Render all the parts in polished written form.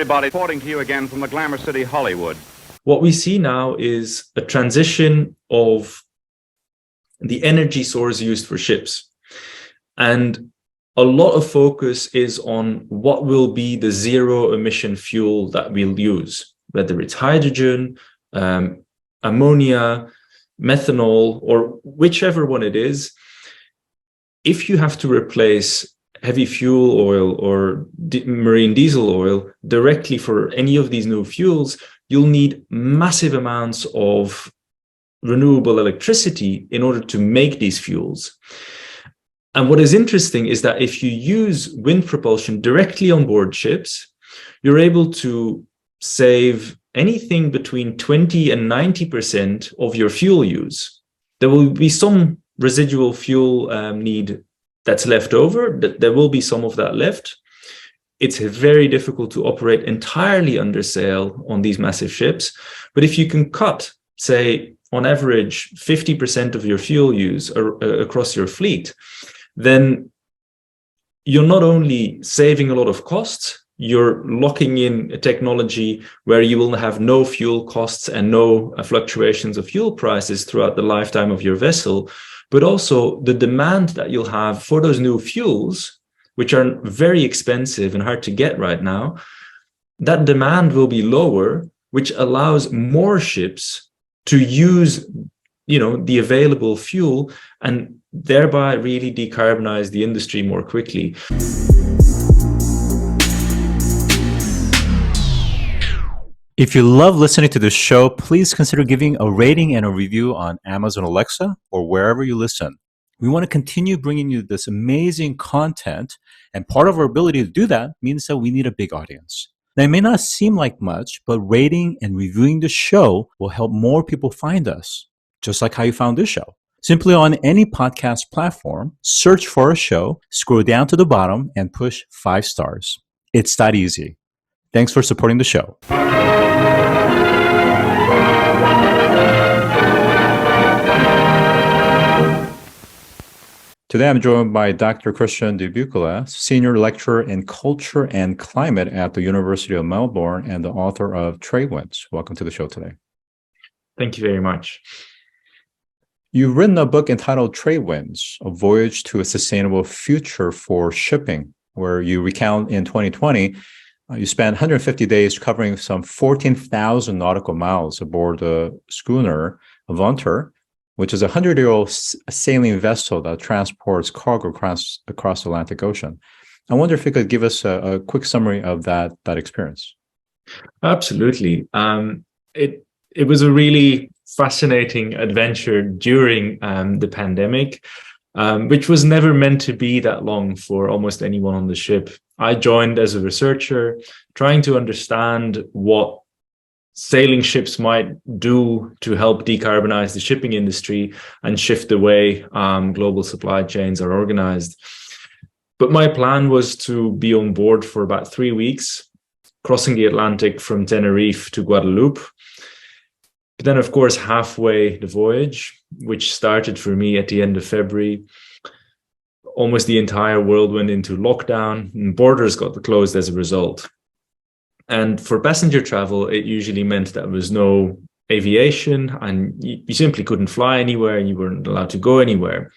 everybody. Reporting to you again from the Glamour City, Hollywood. What we see now is a transition of the energy source used for ships. And a lot of focus is on what will be the zero emission fuel that we'll use, whether it's hydrogen, ammonia, methanol, or whichever one it is. If you have to replace heavy fuel oil or marine diesel oil directly for any of these new fuels, you'll need massive amounts of renewable electricity in order to make these fuels. And what is interesting is that if you use wind propulsion directly on board ships, you're able to save anything between 20 and 90% of your fuel use. There will be some residual fuel need that's left over. There will be some of that left. It's very difficult to operate entirely under sail on these massive ships. But if you can cut, say, on average, 50% of your fuel use across your fleet, then you're not only saving a lot of costs, you're locking in a technology where you will have no fuel costs and no fluctuations of fuel prices throughout the lifetime of your vessel, but also the demand that you'll have for those new fuels, which are very expensive and hard to get right now, that demand will be lower, which allows more ships to use, the available fuel and thereby really decarbonize the industry more quickly. If you love listening to this show, please consider giving a rating and a review on Amazon Alexa or wherever you listen. We want to continue bringing you this amazing content, and part of our ability to do that means that we need a big audience. Now, it may not seem like much, but rating and reviewing the show will help more people find us, just like how you found this show. Simply on any podcast platform, search for a show, scroll down to the bottom, and push 5 stars. It's that easy. Thanks for supporting the show. Today, I'm joined by Dr. Christiaan De Beukelaer, Senior Lecturer in Culture and Climate at the University of Melbourne and the author of Trade Winds. Welcome to the show today. Thank you very much. You've written a book entitled Trade Winds, A Voyage to a Sustainable Future for Shipping, where you recount in 2020, you spent 150 days covering some 14,000 nautical miles aboard the schooner Aventure, which is a 100-year-old sailing vessel that transports cargo across the Atlantic Ocean. I wonder if you could give us a quick summary of that experience. Absolutely. It was a really fascinating adventure during the pandemic, which was never meant to be that long for almost anyone on the ship. I joined as a researcher, trying to understand what sailing ships might do to help decarbonize the shipping industry and shift the way global supply chains are organized. But my plan was to be on board for about 3 weeks, crossing the Atlantic from Tenerife to Guadeloupe. But then, of course, halfway the voyage, which started for me at the end of February, almost the entire world went into lockdown and borders got closed as a result. And for passenger travel, it usually meant that there was no aviation and you simply couldn't fly anywhere and you weren't allowed to go anywhere.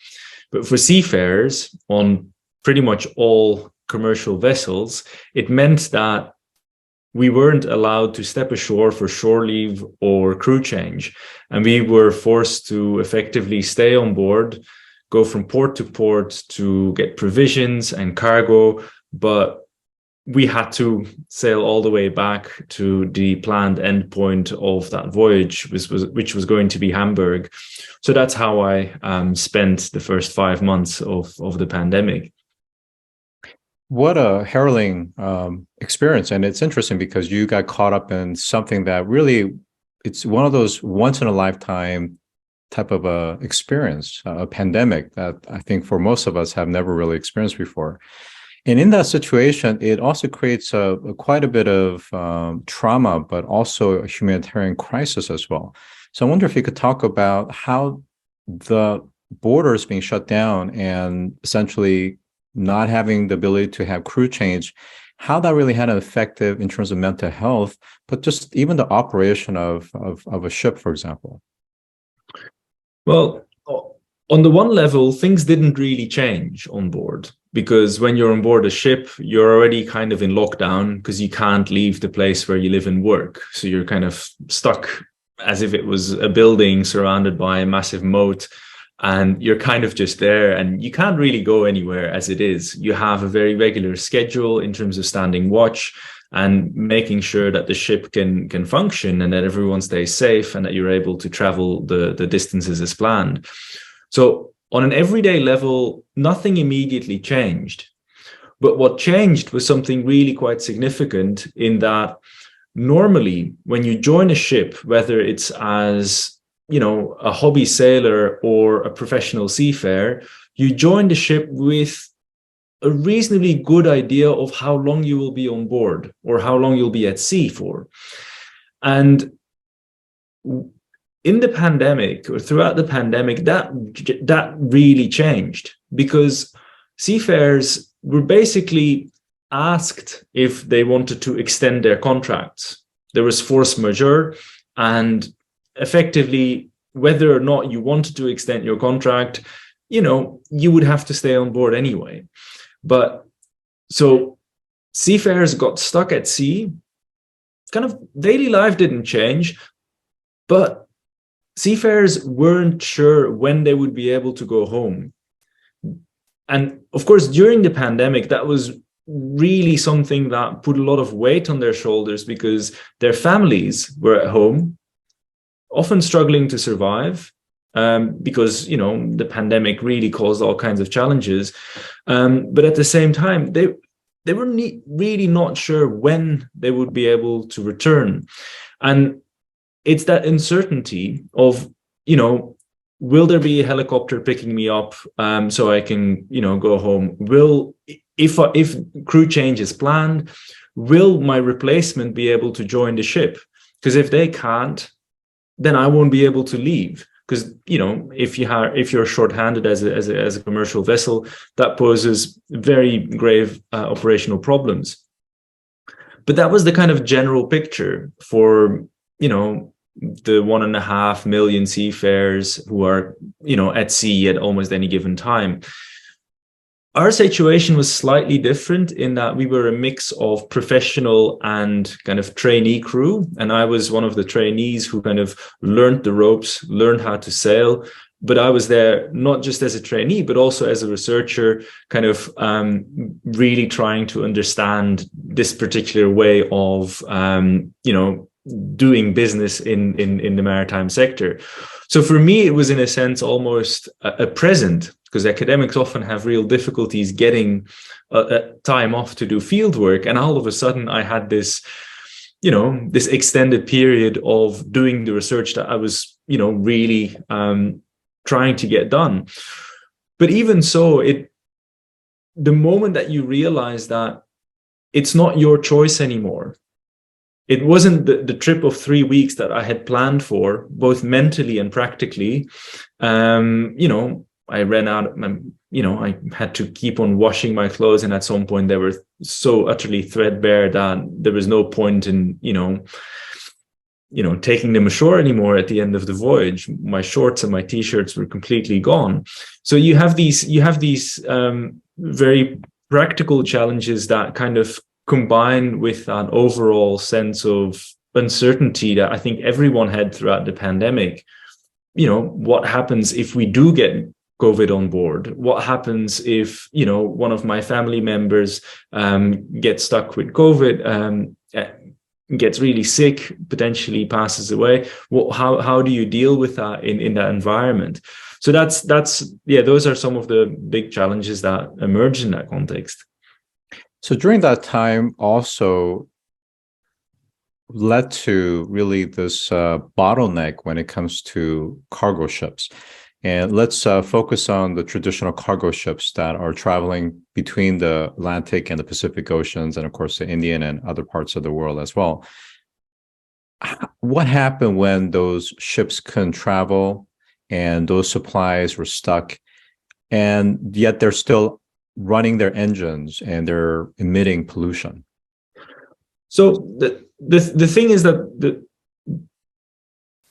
But for seafarers on pretty much all commercial vessels, it meant that we weren't allowed to step ashore for shore leave or crew change. And we were forced to effectively stay on board, go from port to port to get provisions and cargo, but we had to sail all the way back to the planned endpoint of that voyage, which was going to be Hamburg. So that's how I spent the first 5 months of the pandemic. What a harrowing experience. And it's interesting because you got caught up in something that really, it's one of those once in a lifetime type of experience, a pandemic that I think for most of us have never really experienced before. And in that situation, it also creates quite a bit of trauma, but also a humanitarian crisis as well. So I wonder if you could talk about how the borders being shut down and essentially not having the ability to have crew change how that really had an effective in terms of mental health, but just even the operation of a ship, for example. Well, on the one level, things didn't really change on board, because when you're on board a ship, you're already kind of in lockdown because you can't leave the place where you live and work. So you're kind of stuck as if it was a building surrounded by a massive moat, and you're kind of just there and you can't really go anywhere as it is. You have a very regular schedule in terms of standing watch and making sure that the ship can function and that everyone stays safe and that you're able to travel the distances as planned. So on an everyday level, nothing immediately changed. But what changed was something really quite significant, in that normally when you join a ship, whether it's as, you know, a hobby sailor or a professional seafarer, you join the ship with a reasonably good idea of how long you will be on board or how long you'll be at sea for. And in the pandemic, or throughout the pandemic, that really changed, because seafarers were basically asked if they wanted to extend their contracts. There was force majeure, and effectively, whether or not you wanted to extend your contract, you know, you would have to stay on board anyway. But so seafarers got stuck at sea. Kind of daily life didn't change, but seafarers weren't sure when they would be able to go home. And of course, during the pandemic, that was really something that put a lot of weight on their shoulders, because their families were at home, often struggling to survive, because, you know, the pandemic really caused all kinds of challenges. But at the same time, they were really not sure when they would be able to return. And it's that uncertainty of, you know, will there be a helicopter picking me up so I can, you know, go home? If crew change is planned, will my replacement be able to join the ship? Because if they can't, then I won't be able to leave. Because, you know, if you're shorthanded as a commercial vessel, that poses very grave operational problems. But that was the kind of general picture for, you know, the 1.5 million seafarers who are, you know, at sea at almost any given time. Our situation was slightly different in that we were a mix of professional and kind of trainee crew. And I was one of the trainees who kind of learned the ropes, learned how to sail. But I was there not just as a trainee, but also as a researcher, kind of really trying to understand this particular way of, you know, doing business in the maritime sector. So for me, it was in a sense almost a present, because academics often have real difficulties getting time off to do field work. And all of a sudden I had this, you know, this extended period of doing the research that I was, you know, really trying to get done. But even so, the moment that you realize that it's not your choice anymore, it wasn't the trip of 3 weeks that I had planned for, both mentally and practically. You know, I ran out, you know, I had to keep on washing my clothes. And at some point they were so utterly threadbare that there was no point in, you know, taking them ashore anymore at the end of the voyage. My shorts and my t-shirts were completely gone. So you have these very practical challenges that kind of combine with an overall sense of uncertainty that I think everyone had throughout the pandemic. You know, what happens if we do get COVID on board? What happens if, you know, one of my family members gets stuck with COVID, gets really sick, potentially passes away? How do you deal with that in that environment? So those are some of the big challenges that emerge in that context. So during that time also led to really this bottleneck when it comes to cargo ships. And let's focus on the traditional cargo ships that are traveling between the Atlantic and the Pacific Oceans, and of course the Indian and other parts of the world as well. What happened when those ships couldn't travel and those supplies were stuck, and yet they're still running their engines and they're emitting pollution? So the thing is that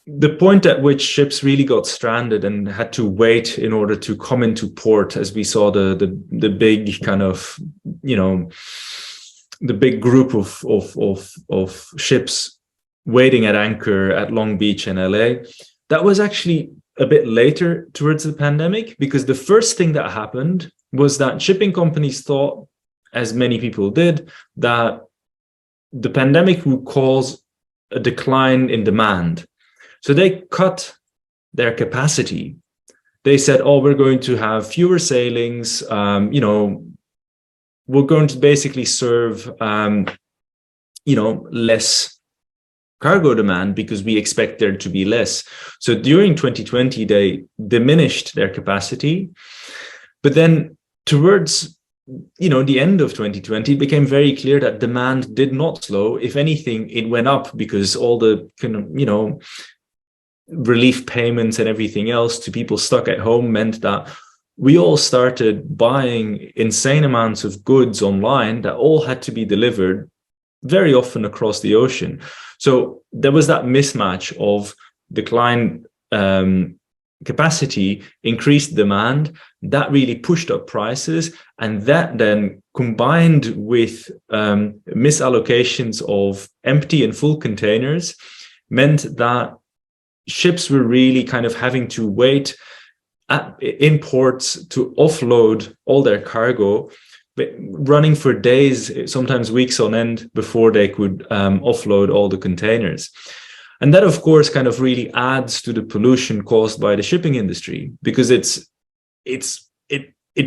the point at which ships really got stranded and had to wait in order to come into port, as we saw the big kind of, the big group of ships waiting at anchor at Long Beach and LA, that was actually a bit later towards the pandemic, because the first thing that happened was that shipping companies thought, as many people did, that the pandemic would cause a decline in demand. So they cut their capacity. They said, oh, we're going to have fewer sailings, we're going to basically serve, less cargo demand because we expect there to be less. So during 2020, they diminished their capacity. But then towards, the end of 2020, it became very clear that demand did not slow. If anything, it went up because all the kind of, relief payments and everything else to people stuck at home meant that we all started buying insane amounts of goods online that all had to be delivered very often across the ocean. So there was that mismatch of declined capacity, increased demand, that really pushed up prices. And that then combined with misallocations of empty and full containers meant that ships were really kind of having to wait in ports to offload all their cargo, running for days, sometimes weeks on end, before they could offload all the containers. And that, of course, kind of really adds to the pollution caused by the shipping industry, because it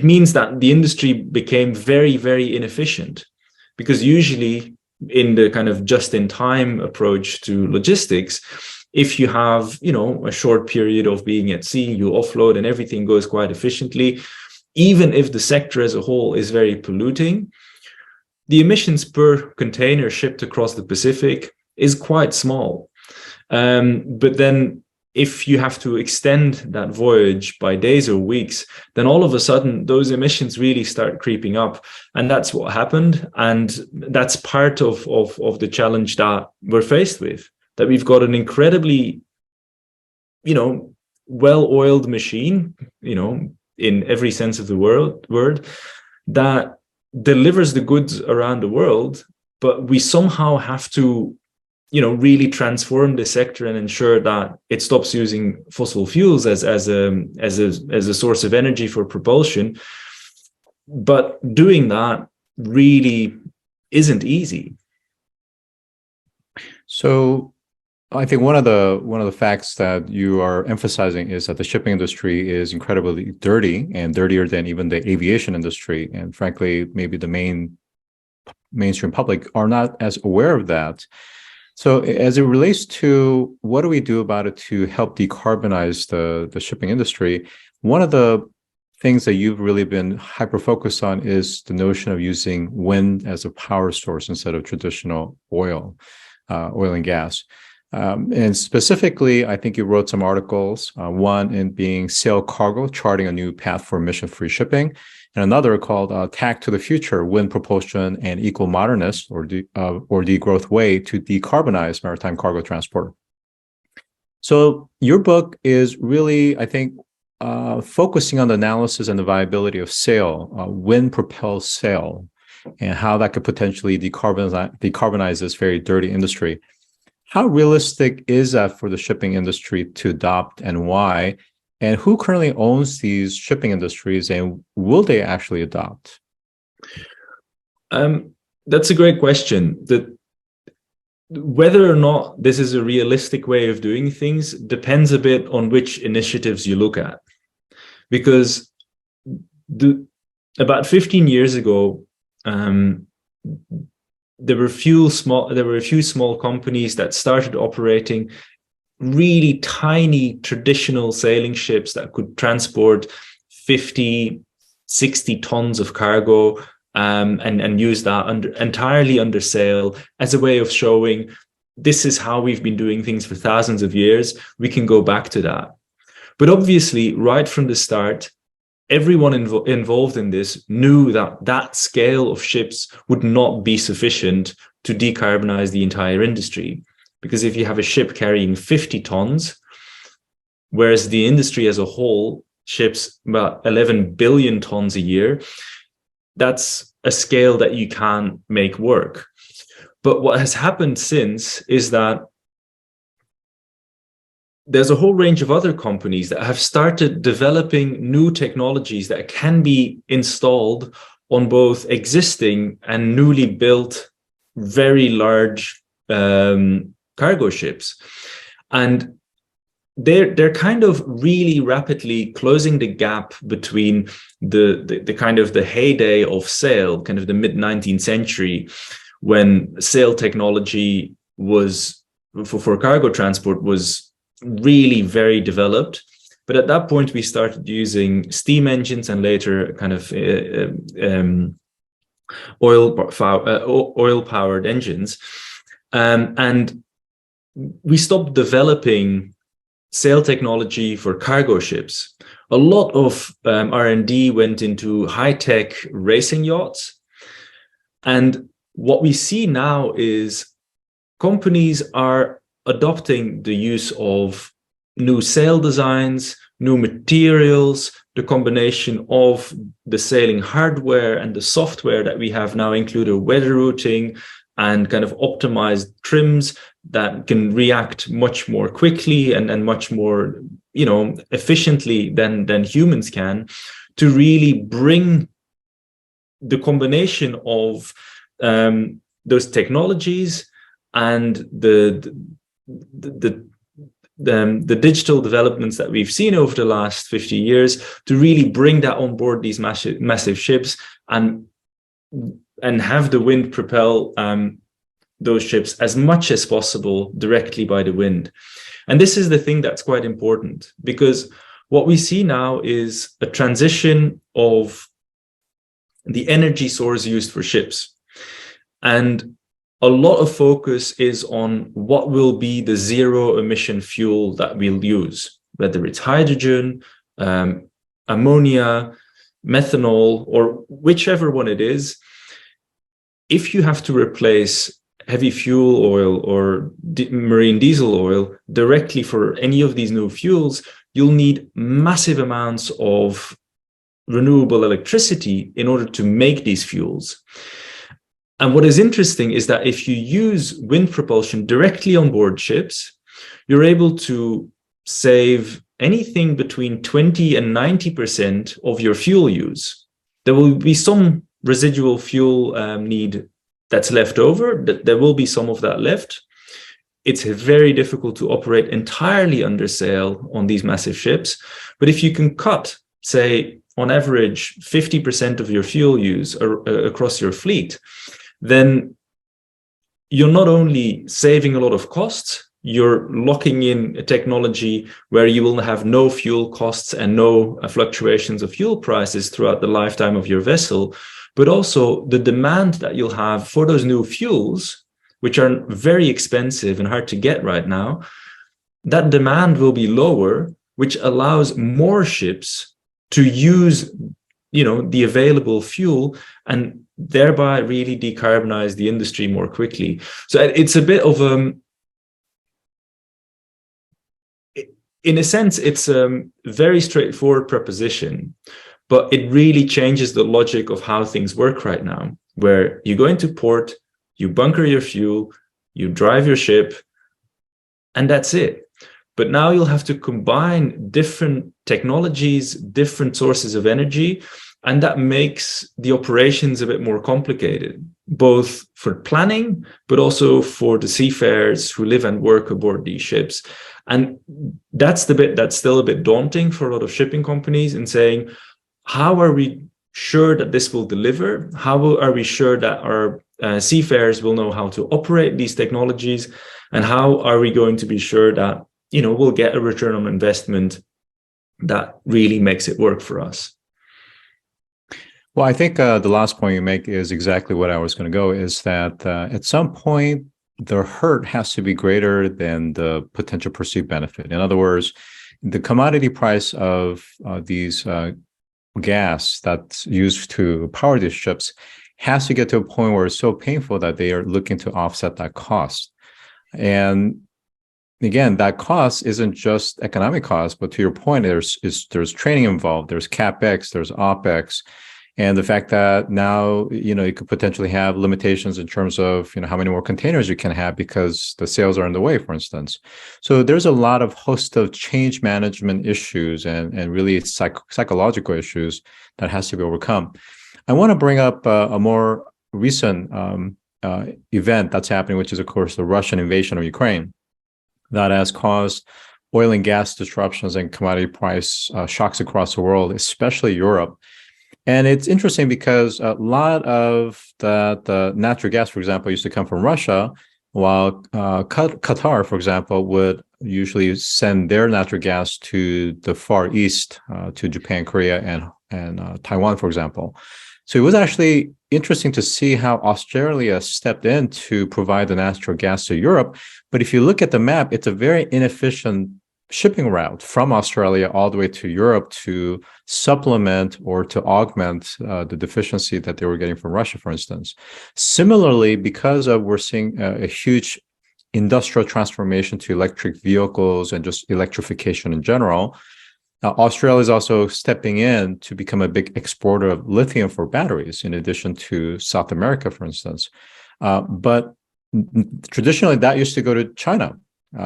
means that the industry became very, very inefficient, because usually in the kind of just-in-time approach to logistics, if you have, a short period of being at sea, you offload and everything goes quite efficiently. Even if the sector as a whole is very polluting, the emissions per container shipped across the Pacific is quite small. But then if you have to extend that voyage by days or weeks, then all of a sudden those emissions really start creeping up. And that's what happened. And that's part of the challenge that we're faced with, that we've got an incredibly, well-oiled machine, in every sense of the word, that delivers the goods around the world, but we somehow have to, really transform the sector and ensure that it stops using fossil fuels as a source of energy for propulsion. But doing that really isn't easy. So I think one of the facts that you are emphasizing is that the shipping industry is incredibly dirty, and dirtier than even the aviation industry. And frankly, maybe the mainstream public are not as aware of that. So as it relates to what do we do about it to help decarbonize the shipping industry, one of the things that you've really been hyper-focused on is the notion of using wind as a power source instead of traditional oil and gas. And specifically, I think you wrote some articles, one in being Sail Cargo, Charting a New Path for Emission-Free Shipping, and another called Tack to the Future, Wind Propulsion and Eco-Modernist or Degrowth Way to Decarbonize Maritime Cargo Transport. So your book is really, I think, focusing on the analysis and the viability of sail, wind-propelled sail, and how that could potentially decarbonize this very dirty industry. How realistic is that for the shipping industry to adopt, and why? And who currently owns these shipping industries, and will they actually adopt? That's a great question. Whether or not this is a realistic way of doing things depends a bit on which initiatives you look at. Because about 15 years ago, there were a few small companies that started operating really tiny traditional sailing ships that could transport 50, 60 tons of cargo, and use that entirely under sail as a way of showing this is how we've been doing things for thousands of years. We can go back to that. But obviously, right from the start, everyone involved in this knew that that scale of ships would not be sufficient to decarbonize the entire industry. Because if you have a ship carrying 50 tons, whereas the industry as a whole ships about 11 billion tons a year, that's a scale that you can't make work. But what has happened since is that there's a whole range of other companies that have started developing new technologies that can be installed on both existing and newly built very large cargo ships. And they're kind of really rapidly closing the gap between the kind of the heyday of sail, kind of the mid-19th century, when sail technology was for cargo transport was really very developed. But at that point, we started using steam engines and later kind of oil-powered engines. And we stopped developing sail technology for cargo ships. A lot of R&D went into high-tech racing yachts. And what we see now is companies are adopting the use of new sail designs, new materials, the combination of the sailing hardware and the software that we have now included weather routing and kind of optimized trims that can react much more quickly and much more, efficiently than humans can, to really bring the combination of those technologies and the digital developments that we've seen over the last 50 years to really bring that on board these massive ships and have the wind propel those ships as much as possible directly by the wind. And this is the thing that's quite important, because what we see now is a transition of the energy source used for ships. And a lot of focus is on what will be the zero emission fuel that we'll use, whether it's hydrogen, ammonia, methanol, or whichever one it is. If you have to replace heavy fuel oil or marine diesel oil directly for any of these new fuels, you'll need massive amounts of renewable electricity in order to make these fuels. And what is interesting is that if you use wind propulsion directly on board ships, you're able to save anything between 20 and 90% of your fuel use. There will be some residual fuel need that's left over. There will be some of that left. It's very difficult to operate entirely under sail on these massive ships. But if you can cut, say, on average, 50% of your fuel use across your fleet, then you're not only saving a lot of costs, you're locking in a technology where you will have no fuel costs and no fluctuations of fuel prices throughout the lifetime of your vessel, but also the demand that you'll have for those new fuels, which are very expensive and hard to get right now, that demand will be lower, which allows more ships to use, the available fuel and thereby really decarbonize the industry more quickly. So it's a bit of in a sense, it's a very straightforward proposition, but it really changes the logic of how things work right now, where you go into port, you bunker your fuel, you drive your ship, and that's it. But now you'll have to combine different technologies, different sources of energy, and that makes the operations a bit more complicated, both for planning, but also for the seafarers who live and work aboard these ships. And that's the bit that's still a bit daunting for a lot of shipping companies in saying, how are we sure that this will deliver? How are we sure that our seafarers will know how to operate these technologies? And how are we going to be sure that, we'll get a return on investment that really makes it work for us? Well, I think the last point you make is exactly what I was going to go, is that at some point, the hurt has to be greater than the potential perceived benefit. In other words, the commodity price of these gas that's used to power these ships has to get to a point where it's so painful that they are looking to offset that cost. And again, that cost isn't just economic cost, but to your point, there's training involved, there's CapEx, there's OpEx, and the fact that now, you could potentially have limitations in terms of, how many more containers you can have because the sales are in the way, for instance. So there's a lot of host of change management issues and really psychological issues that has to be overcome. I want to bring up a more recent event that's happening, which is, of course, the Russian invasion of Ukraine that has caused oil and gas disruptions and commodity price shocks across the world, especially Europe. And it's interesting because a lot of the natural gas, for example, used to come from Russia, while Qatar, for example, would usually send their natural gas to the Far East, to Japan, Korea, and Taiwan, for example. So it was actually interesting to see how Australia stepped in to provide the natural gas to Europe. But if you look at the map, it's a very inefficient shipping route from Australia all the way to Europe to supplement or to augment the deficiency that they were getting from Russia, for instance. Similarly, because we're seeing a huge industrial transformation to electric vehicles and just electrification in general, Australia is also stepping in to become a big exporter of lithium for batteries, in addition to South America, for instance. But traditionally, that used to go to China,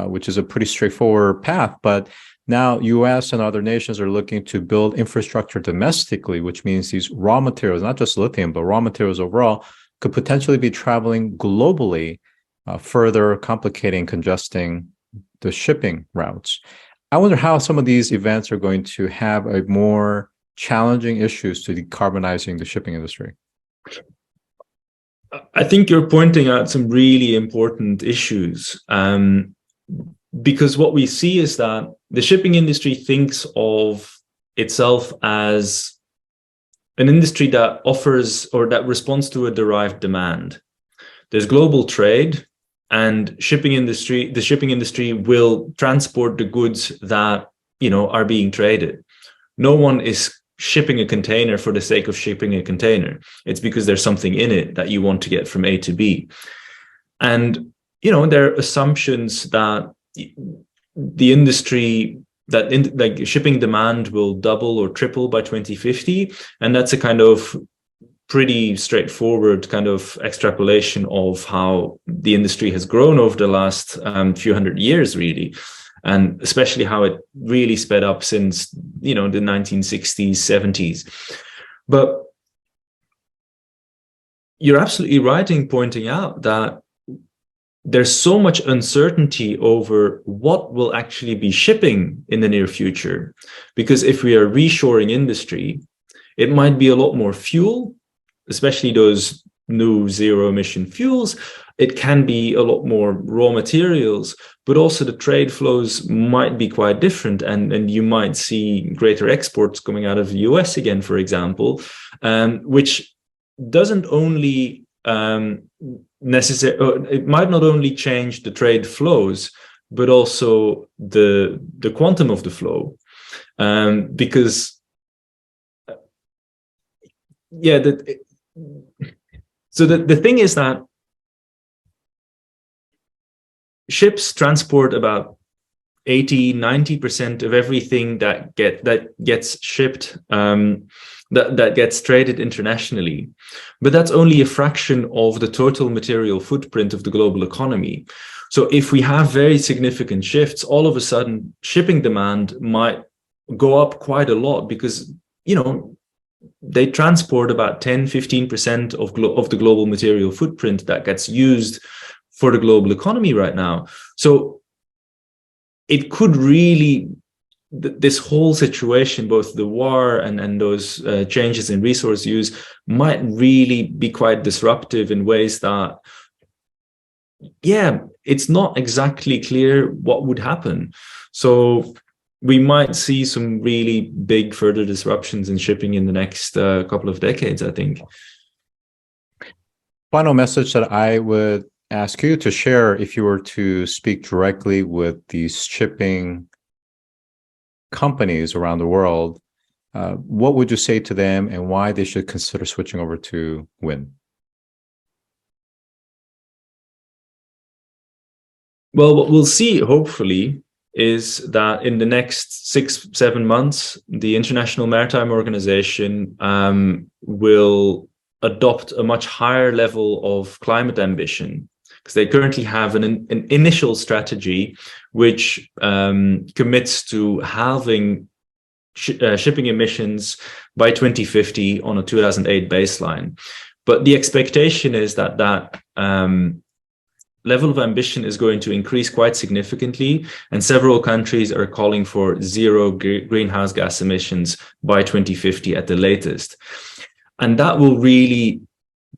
which is a pretty straightforward path. But now US and other nations are looking to build infrastructure domestically, which means these raw materials, not just lithium, but raw materials overall, could potentially be traveling globally, further complicating, congesting the shipping routes. I wonder how some of these events are going to have a more challenging issues to decarbonizing the shipping industry. I think you're pointing out some really important issues, because what we see is that the shipping industry thinks of itself as an industry that offers or that responds to a derived demand. There's global trade, and the shipping industry will transport the goods that, are being traded. No one is shipping a container for the sake of shipping a container. It's because there's something in it that you want to get from A to B. And, there are assumptions that the industry, like shipping demand will double or triple by 2050. And that's a kind of pretty straightforward kind of extrapolation of how the industry has grown over the last few hundred years, really, and especially how it really sped up since the 1960s, 70s. But you're absolutely right in pointing out that there's so much uncertainty over what will actually be shipping in the near future, because if we are reshoring industry, it might be a lot more fuel, especially those new zero emission fuels. It can be a lot more raw materials, but also the trade flows might be quite different. And you might see greater exports coming out of the US again, for example, which doesn't only it might not only change the trade flows, but also the quantum of the flow. Because so the thing is that ships transport about 80-90% of everything that gets shipped, that gets traded internationally. But that's only a fraction of the total material footprint of the global economy. So if we have very significant shifts, all of a sudden shipping demand might go up quite a lot, because they transport about 10-15% of the global material footprint that gets used for the global economy right now. So it could really, this whole situation, both the war and those changes in resource use, might really be quite disruptive in ways that, it's not exactly clear what would happen. So we might see some really big further disruptions in shipping in the next couple of decades, I think. Final message that I would ask you to share, if you were to speak directly with these shipping companies around the world, what would you say to them and why they should consider switching over to wind? Well, what we'll see, hopefully, is that in the next 6-7 months, the International Maritime Organization will adopt a much higher level of climate ambition, because they currently have an initial strategy which commits to halving shipping emissions by 2050 on a 2008 baseline. But the expectation is that level of ambition is going to increase quite significantly, and several countries are calling for zero greenhouse gas emissions by 2050 at the latest. And that will really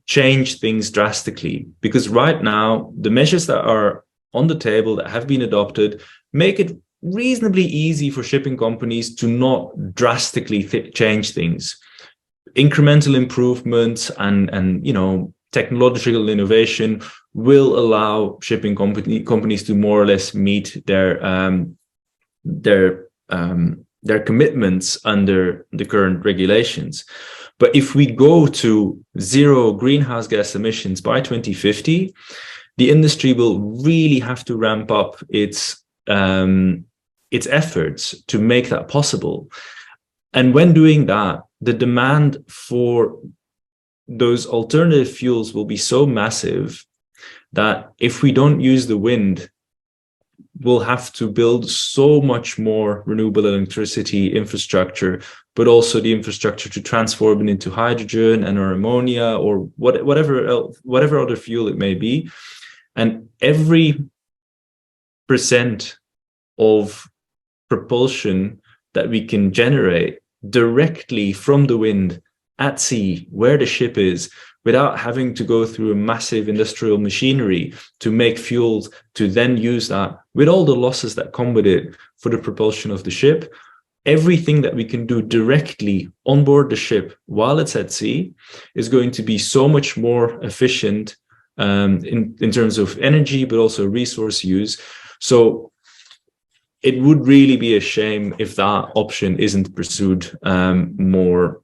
change things drastically, because right now, the measures that are on the table that have been adopted make it reasonably easy for shipping companies to not drastically change things. Incremental improvements and technological innovation will allow shipping companies to more or less meet their commitments under the current regulations. But if we go to zero greenhouse gas emissions by 2050, the industry will really have to ramp up its efforts to make that possible. And when doing that, the demand for those alternative fuels will be so massive that if we don't use the wind, we'll have to build so much more renewable electricity infrastructure, but also the infrastructure to transform it into hydrogen and or ammonia or whatever other fuel it may be. And every percent of propulsion that we can generate directly from the wind at sea, where the ship is, without having to go through a massive industrial machinery to make fuels, to then use that with all the losses that come with it for the propulsion of the ship. Everything that we can do directly on board the ship while it's at sea is going to be so much more efficient in terms of energy, but also resource use. So it would really be a shame if that option isn't pursued more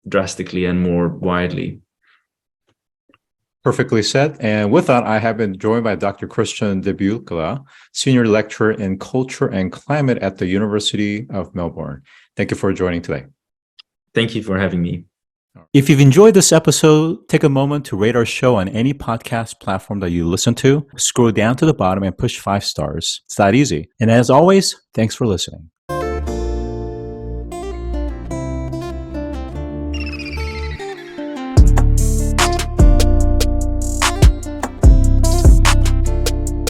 drastically and more widely. Perfectly said. And with that, I have been joined by Dr. Christiaan De Beukelaer, Senior Lecturer in Culture and Climate at the University of Melbourne. Thank you for joining today. Thank you for having me. If you've enjoyed this episode, take a moment to rate our show on any podcast platform that you listen to. Scroll down to the bottom and push 5 stars. It's that easy. And as always, thanks for listening.